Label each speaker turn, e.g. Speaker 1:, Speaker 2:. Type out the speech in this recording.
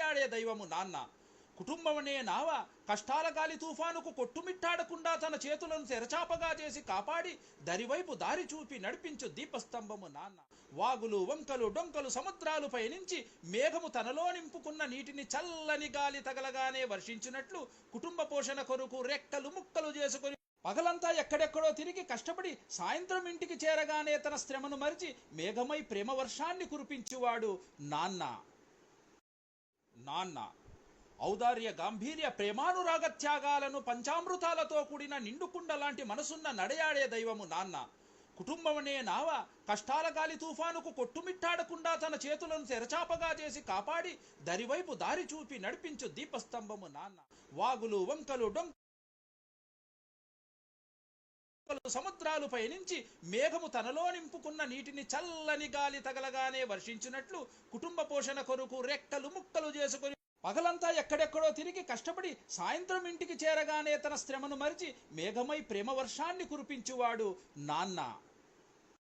Speaker 1: నడయాడే దైవము నాన్న. కుటుంబమనే నావ కష్టాల గాలి తుఫానుకు కొట్టుమిట్టాడకుండా తన చేతులను తెరచాపగా చేసి కాపాడి దరివైపు దారి చూపి నడిపించు దీపస్తంభము నాన్న. వాగులు వంకలు డొంకలు సముద్రాలు పయనించి మేఘము తనలో నింపుకున్న నీటిని చల్లని గాలి తగలగానే వర్షించినట్లు కుటుంబ పోషణ కొరకు రెక్కలు ముక్కలు చేసుకొని పగలంతా ఎక్కడెక్కడో తిరిగి కష్టపడి సాయంత్రం ఇంటికి చేరగానే తన శ్రమను మరిచి మేఘమై ప్రేమ వర్షాన్ని కురిపించువాడు నాన్న. నాన్న ఔదార్య గాంభీర్య ప్రేమానురాగ త్యాగాలను పంచామృతాలతో కూడిన నిండుకుండ లాంటి మనసున్న నడయాడే దైవము నాన్న. కుటుంబమనే నావ కష్టాల గాలి తుఫానుకు కొట్టుమిట్టాడకుండా తన చేతులను తెరచాపగా చేసి కాపాడి దరివైపు దారి చూపి నడిపించు దీపస్తంభము నాన్న. వాగులు వంకలు డొంకలు సముద్రాలు పయనించి మేఘము తనలో నింపుకున్న నీటిని చల్లని గాలి తగలగానే వర్షించినట్లు కుటుంబ పోషణ కొరకు రెక్కలు ముక్కలు చేసుకొని పగలంతా ఎక్కడెక్కడో తిరిగి కష్టపడి సాయంత్రం ఇంటికి చేరగానే తన శ్రమను మరిచి మేఘమై ప్రేమ వర్షాన్ని కురిపించువాడు నాన్న.